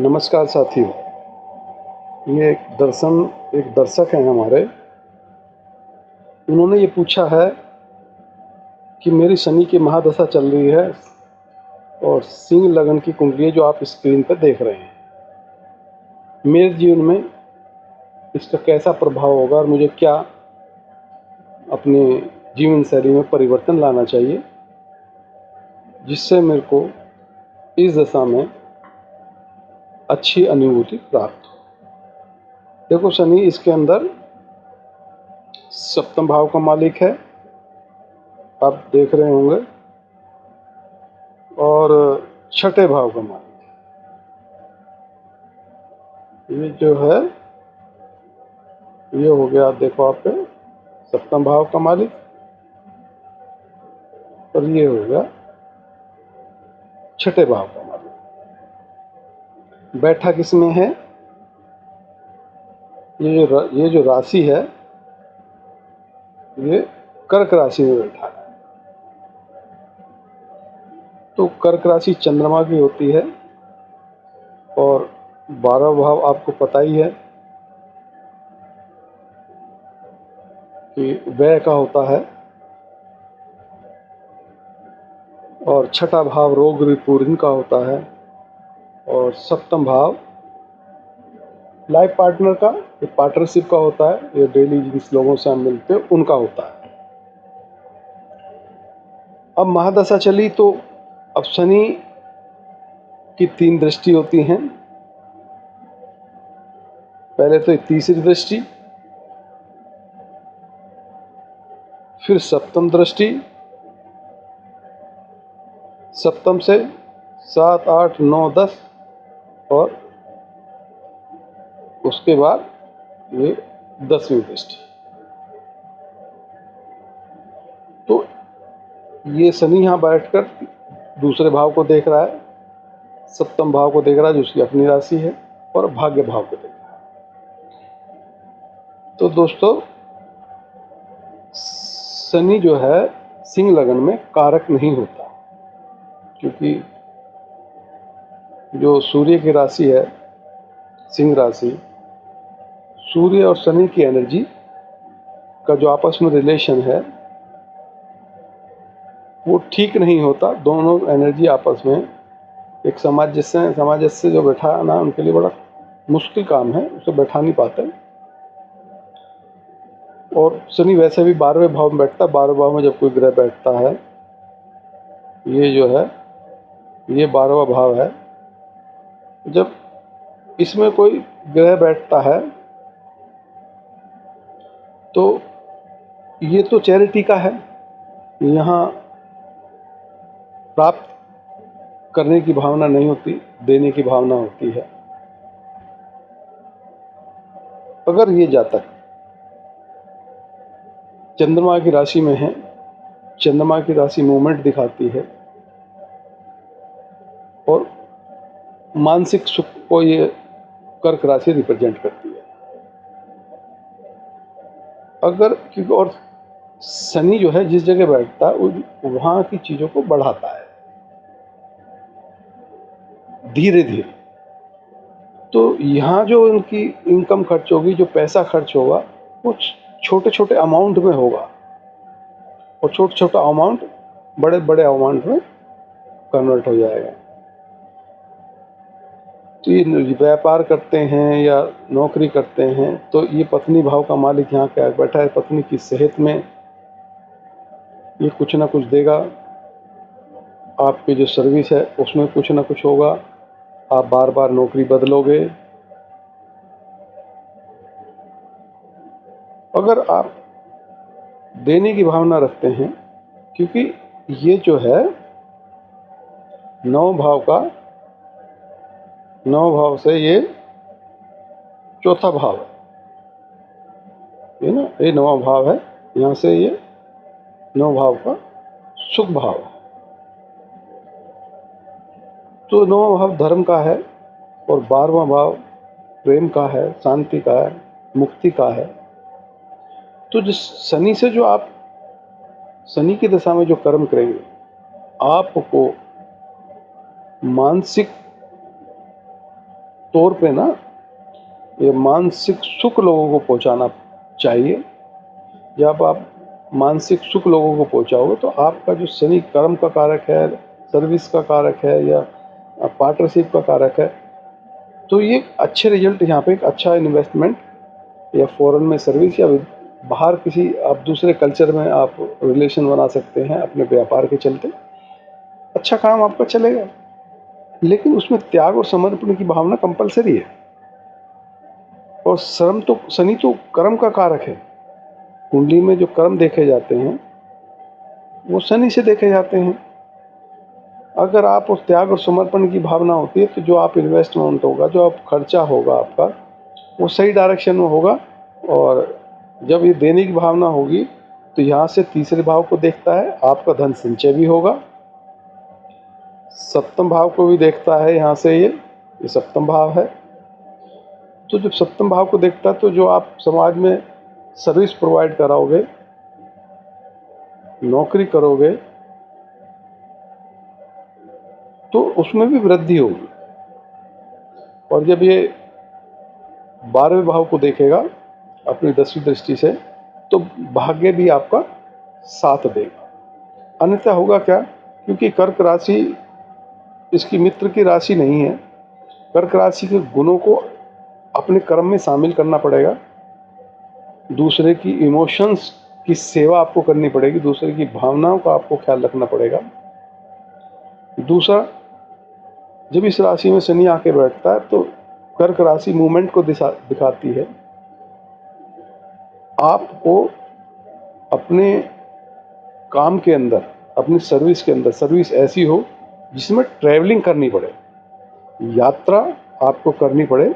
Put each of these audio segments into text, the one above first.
नमस्कार साथियों। ये एक दर्शक हैं हमारे। उन्होंने ये पूछा है कि मेरी शनि की महादशा चल रही है और सिंह लगन की कुंडली जो आप स्क्रीन पर देख रहे हैं, मेरे जीवन में इसका कैसा प्रभाव होगा और मुझे क्या अपने जीवन शैली में परिवर्तन लाना चाहिए जिससे मेरे को इस दशा में अच्छी अनुभूति प्राप्त हो। देखो, शनि इसके अंदर सप्तम भाव का मालिक है, आप देख रहे होंगे, और छठे भाव का मालिक। ये जो है, ये हो गया, देखो आप पे सप्तम भाव का मालिक, और ये हो गया छठे भाव का मालिक। बैठा किसमें है? ये जो राशि है, ये कर्क राशि में बैठा है। तो कर्क राशि चंद्रमा की होती है और 12 भाव आपको पता ही है कि व्यय का होता है, और छठा भाव रोग रिपूर्ण का होता है, और सप्तम भाव लाइफ पार्टनर का, ये पार्टनरशिप का होता है, ये डेली जिस लोगों से हम मिलते हैं उनका होता है। अब महादशा चली तो अब शनि की 3 दृष्टि होती हैं। पहले तो तीसरी दृष्टि, फिर सप्तम दृष्टि, सप्तम से 7, 8, 9, 10, और उसके बाद ये 10वीं दृष्टि। तो ये शनि यहाँ बैठकर दूसरे भाव को देख रहा है, सप्तम भाव को देख रहा है जो उसकी अपनी राशि है, और भाग्य भाव को देख रहा है। तो दोस्तों, शनि जो है सिंह लगन में कारक नहीं होता, क्योंकि जो सूर्य की राशि है सिंह राशि, सूर्य और शनि की एनर्जी का जो आपस में रिलेशन है वो ठीक नहीं होता। दोनों एनर्जी आपस में एक सामंजस्य जो बैठाना उनके लिए बड़ा मुश्किल काम है, उसे बैठा नहीं पाते। और शनि वैसे भी 12वें भाव में बैठता है। 12वें भाव में जब कोई ग्रह बैठता है, ये जो है ये 12वां भाव है, जब इसमें कोई ग्रह बैठता है तो ये तो चैरिटी का है, यहाँ प्राप्त करने की भावना नहीं होती, देने की भावना होती है। अगर ये जातक चंद्रमा की राशि में है, चंद्रमा की राशि मूवमेंट दिखाती है और मानसिक सुख को ये कर्क राशि रिप्रेजेंट करती है। अगर क्योंकि और शनि जो है जिस जगह बैठता है वहाँ की चीज़ों को बढ़ाता है धीरे धीरे। तो यहाँ जो इनकी इनकम खर्च होगी, जो पैसा खर्च होगा, वो छोटे छोटे अमाउंट में होगा, और छोटा छोटा अमाउंट बड़े बड़े अमाउंट में कन्वर्ट हो जाएगा। तो ये व्यापार करते हैं या नौकरी करते हैं तो ये पत्नी भाव का मालिक यहाँ क्या बैठा है, पत्नी की सेहत में ये कुछ ना कुछ देगा। आपकी जो सर्विस है उसमें कुछ ना कुछ होगा, आप बार बार नौकरी बदलोगे। अगर आप देने की भावना रखते हैं, क्योंकि ये जो है 9 भाव से ये चौथा भाव है, ये ना, ये 9वां भाव है, यहाँ से ये 9 भाव का सुख भाव है। तो 9वां भाव धर्म का है और 12वां भाव प्रेम का है, शांति का है, मुक्ति का है। तो जिस शनि से जो आप शनि की दशा में जो कर्म करेंगे, आपको मानसिक तौर पे ना ये मानसिक सुख लोगों को पहुंचाना चाहिए। जब आप मानसिक सुख लोगों को पहुंचाओगे तो आपका जो शनि कर्म का कारक है, सर्विस का कारक है या पार्टनरशिप का कारक है, तो ये अच्छे रिजल्ट यहाँ पे एक अच्छा इन्वेस्टमेंट या फॉरेन में सर्विस या बाहर किसी आप दूसरे कल्चर में आप रिलेशन बना सकते हैं अपने व्यापार के चलते। अच्छा काम आपका चलेगा, लेकिन उसमें त्याग और समर्पण की भावना कंपलसरी है। और शनि तो कर्म का कारक है। कुंडली में जो कर्म देखे जाते हैं वो शनि से देखे जाते हैं। अगर आप उस त्याग और समर्पण की भावना होती है तो जो आप इन्वेस्टमेंट होगा, जो आप खर्चा होगा आपका, वो सही डायरेक्शन में होगा। और जब ये देने की भावना होगी तो यहाँ से तीसरे भाव को देखता है, आपका धन संचय भी होगा। सप्तम भाव को भी देखता है यहाँ से, ये सप्तम भाव है। तो जब सप्तम भाव को देखता है तो जो आप समाज में सर्विस प्रोवाइड कराओगे, नौकरी करोगे, तो उसमें भी वृद्धि होगी। और जब ये 12वें भाव को देखेगा अपनी 10वीं दृष्टि से, तो भाग्य भी आपका साथ देगा। अन्यथा होगा क्या, क्योंकि कर्क राशि इसकी मित्र की राशि नहीं है। कर्क राशि के गुणों को अपने कर्म में शामिल करना पड़ेगा। दूसरे की इमोशंस की सेवा आपको करनी पड़ेगी, दूसरे की भावनाओं का आपको ख्याल रखना पड़ेगा। दूसरा, जब इस राशि में शनि आके बैठता है तो कर्क राशि मूवमेंट को दिखाती है। आपको अपने काम के अंदर, अपनी सर्विस के अंदर, सर्विस ऐसी हो जिसमें ट्रैवलिंग करनी पड़े, यात्रा आपको करनी पड़े,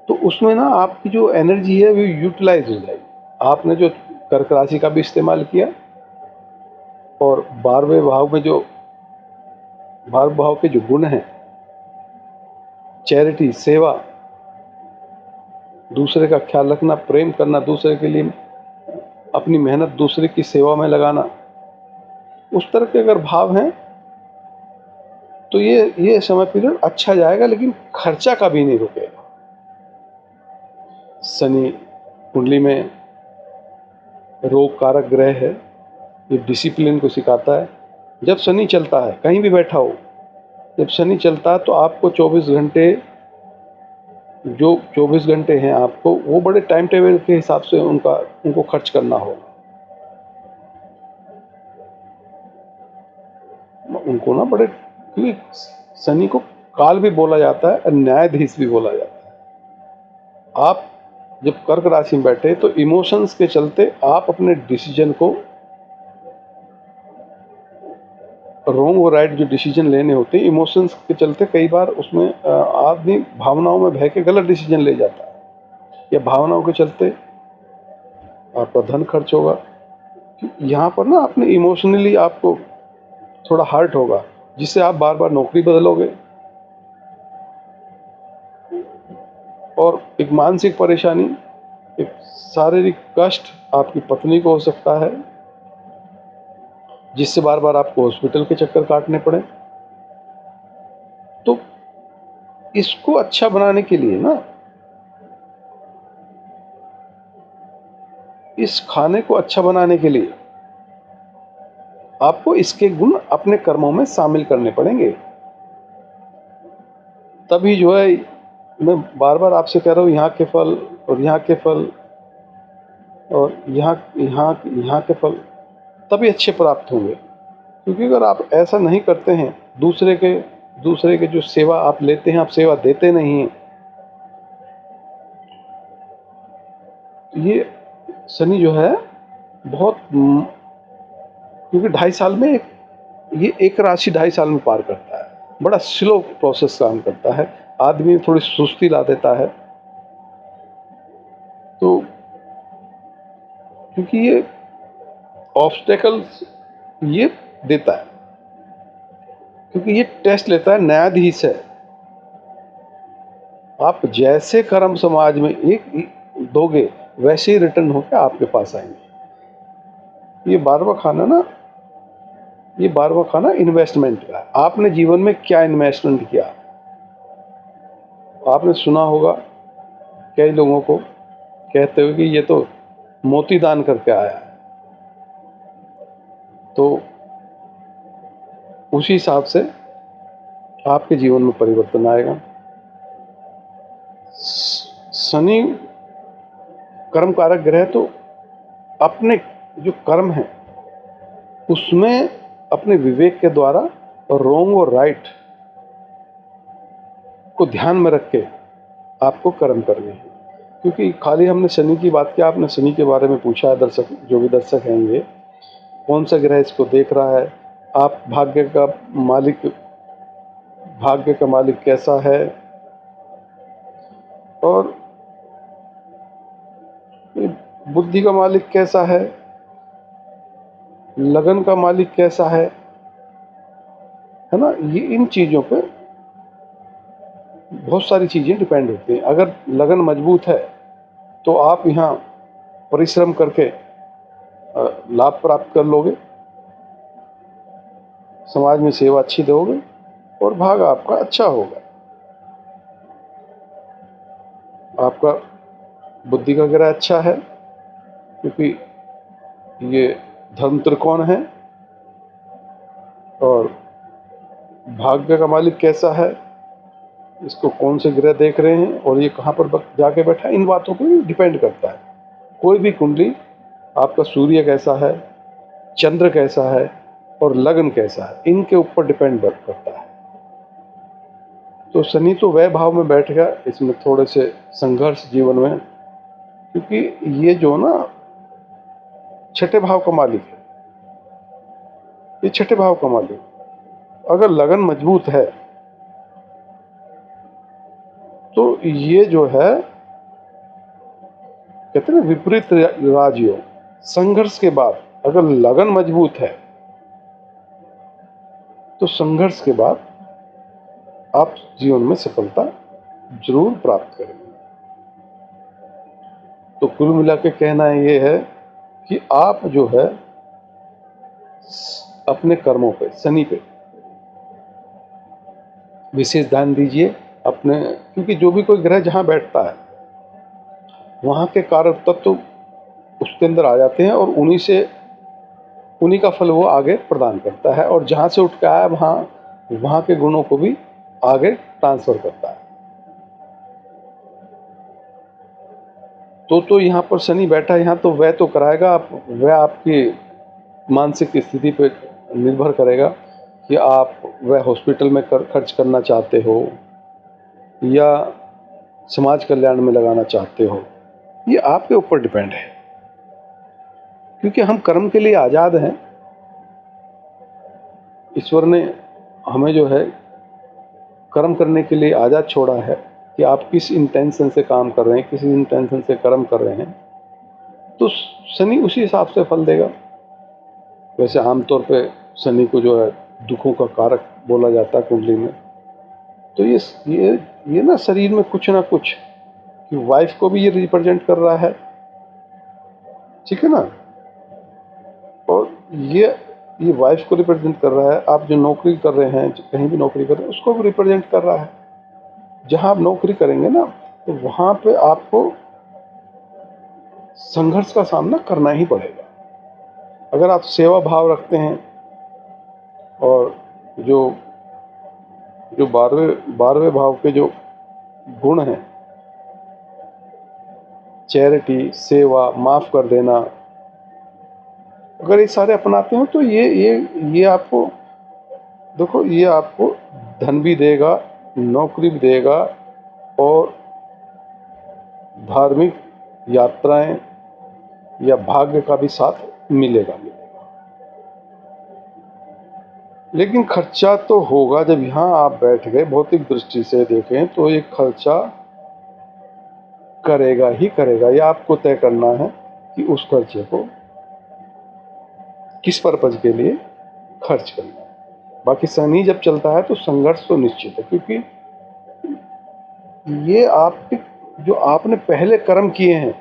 तो उसमें ना आपकी जो एनर्जी है वो यूटिलाइज हो जाएगी। आपने जो कर्क राशि का भी इस्तेमाल किया और 12वें भाव के जो गुण हैं, चैरिटी, सेवा, दूसरे का ख्याल रखना, प्रेम करना, दूसरे के लिए अपनी मेहनत दूसरे की सेवा में लगाना, उस तरह के अगर भाव हैं तो ये समय पीरियड अच्छा जाएगा, लेकिन खर्चा कभी नहीं रुकेगा। शनि कुंडली में रोग कारक ग्रह है, ये डिसिप्लिन को सिखाता है। जब शनि चलता है, कहीं भी बैठा हो, जब शनि चलता है तो आपको 24 घंटे, जो 24 घंटे हैं आपको, वो बड़े टाइम टेबल के हिसाब से उनको खर्च करना होगा। उनको ना बड़े, क्योंकि शनि को काल भी बोला जाता है और न्यायाधीश भी बोला जाता है। आप जब कर्क राशि में बैठे तो इमोशंस के चलते आप अपने डिसीजन को, रॉन्ग और राइट जो डिसीजन लेने होते हैं, इमोशंस के चलते कई बार उसमें आदमी भावनाओं में बह के गलत डिसीजन ले जाता है, या भावनाओं के चलते आपका धन खर्च होगा। यहाँ पर ना अपने इमोशनली आपको थोड़ा हर्ट होगा, जिससे आप बार बार नौकरी बदलोगे। और एक मानसिक परेशानी, एक शारीरिक कष्ट आपकी पत्नी को हो सकता है, जिससे बार बार आपको हॉस्पिटल के चक्कर काटने पड़े। तो इसको अच्छा बनाने के लिए ना, इस खाने को अच्छा बनाने के लिए आपको इसके गुण अपने कर्मों में शामिल करने पड़ेंगे। तभी जो है, मैं बार बार आपसे कह रहा हूँ, यहाँ के फल और यहाँ के फल और यहाँ के फल तभी अच्छे प्राप्त होंगे। क्योंकि अगर आप ऐसा नहीं करते हैं, दूसरे के जो सेवा आप लेते हैं, आप सेवा देते नहीं हैं, ये शनि जो है बहुत, क्योंकि 2.5 साल में ये एक राशि 2.5 साल में पार करता है, बड़ा स्लो प्रोसेस काम करता है, आदमी थोड़ी सुस्ती ला देता है। तो क्योंकि ये ऑब्स्टेकल्स ये देता है, क्योंकि ये टेस्ट लेता है, न्यायाधीश है। आप जैसे कर्म समाज में एक दोगे, वैसे ही रिटर्न होकर आपके पास आएंगे। ये 12वां खाना इन्वेस्टमेंट का है। आपने जीवन में क्या इन्वेस्टमेंट किया, आपने सुना होगा कई लोगों को कहते हुए कि ये तो मोती दान करके आया है, तो उसी हिसाब से आपके जीवन में परिवर्तन आएगा। शनि कर्म कारक ग्रह, तो अपने जो कर्म है उसमें अपने विवेक के द्वारा रॉन्ग और राइट को ध्यान में रख के आपको कर्म करने हैं। क्योंकि खाली हमने शनि की बात की, आपने शनि के बारे में पूछा है, दर्शक जो भी दर्शक हैं ये कौन सा ग्रह इसको देख रहा है, आप भाग्य का मालिक कैसा है, और बुद्धि का मालिक कैसा है, लगन का मालिक कैसा है ना। ये इन चीज़ों पे बहुत सारी चीज़ें डिपेंड होती हैं। अगर लगन मजबूत है तो आप यहाँ परिश्रम करके लाभ प्राप्त कर लोगे, समाज में सेवा अच्छी दोगे और भाग्य आपका अच्छा होगा। आपका बुद्धि का ग्रह अच्छा है क्योंकि ये धर्म त्रिकोण है, और भाग्य का मालिक कैसा है, इसको कौन से ग्रह देख रहे हैं और ये कहाँ पर जाके बैठा है, इन बातों पर डिपेंड करता है। कोई भी कुंडली, आपका सूर्य कैसा है, चंद्र कैसा है और लगन कैसा है, इनके ऊपर डिपेंड करता है। तो शनि तो वह भाव में बैठ गया, इसमें थोड़े से संघर्ष जीवन में, क्योंकि ये जो ना छठे भाव का मालिक है, ये छठे भाव का मालिक, अगर लगन मजबूत है तो ये जो है कहते हैं ना विपरीत राजयोग, संघर्ष के बाद अगर लगन मजबूत है तो संघर्ष के बाद आप जीवन में सफलता जरूर प्राप्त करेंगे। तो कुल मिला के कहना ये है कि आप जो है अपने कर्मों पे, शनि पे विशेष ध्यान दीजिए अपने, क्योंकि जो भी कोई ग्रह जहाँ बैठता है वहाँ के कारक तत्व उसके अंदर आ जाते हैं और उन्हीं का फल वो आगे प्रदान करता है, और जहाँ से उठ के आया वहाँ के गुणों को भी आगे ट्रांसफर करता है। तो यहाँ पर शनि बैठा, यहाँ तो वह तो कराएगा, वह आपकी मानसिक स्थिति पे निर्भर करेगा कि आप वह हॉस्पिटल में खर्च करना चाहते हो या समाज कल्याण में लगाना चाहते हो, ये आपके ऊपर डिपेंड है। क्योंकि हम कर्म के लिए आज़ाद हैं, ईश्वर ने हमें जो है कर्म करने के लिए आज़ाद छोड़ा है कि आप किस इंटेंशन से काम कर रहे हैं, किस इंटेंशन से कर्म कर रहे हैं, तो शनि उसी हिसाब से फल देगा। वैसे आमतौर पे शनि को जो है दुखों का कारक बोला जाता है कुंडली में, तो ये ना शरीर में कुछ ना कुछ, कि वाइफ को भी ये रिप्रेजेंट कर रहा है, ठीक है ना, और ये वाइफ को रिप्रेजेंट कर रहा है। आप जो नौकरी कर रहे हैं, जो कहीं भी नौकरी कर रहे हैं, उसको भी रिप्रेजेंट कर रहा है। जहां आप नौकरी करेंगे ना, तो वहां पे आपको संघर्ष का सामना करना ही पड़ेगा। अगर आप सेवा भाव रखते हैं और जो 12वें भाव के जो गुण हैं, चैरिटी, सेवा, माफ कर देना, अगर ये सारे अपनाते हो तो ये आपको देखो, ये आपको धन भी देगा, नौकरी भी देगा, और धार्मिक यात्राएं या भाग्य का भी साथ मिलेगा। लेकिन खर्चा तो होगा। जब यहाँ आप बैठ गए, भौतिक दृष्टि से देखें तो ये खर्चा करेगा ही करेगा। ये आपको तय करना है कि उस खर्चे को किस पर्पज के लिए खर्च करना है। बाकी शनि जब चलता है तो संघर्ष तो निश्चित है, क्योंकि ये आपके जो आपने पहले कर्म किए हैं,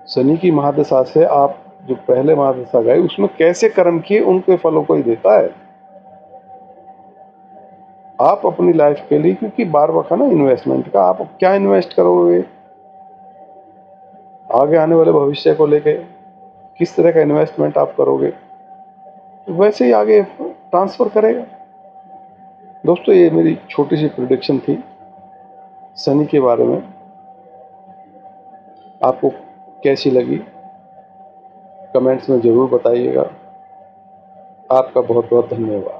शनि की महादशा से आप जो पहले महादशा गए उसमें कैसे कर्म किए, उनके फलों को ही देता है। आप अपनी लाइफ के लिए, क्योंकि बार बार ना इन्वेस्टमेंट का, आप क्या इन्वेस्ट करोगे आगे आने वाले भविष्य को लेके, किस तरह का इन्वेस्टमेंट आप करोगे वैसे ही आगे ट्रांसफ़र करेगा। दोस्तों, ये मेरी छोटी सी प्रेडिक्शन थी शनि के बारे में। आपको कैसी लगी कमेंट्स में ज़रूर बताइएगा। आपका बहुत बहुत धन्यवाद।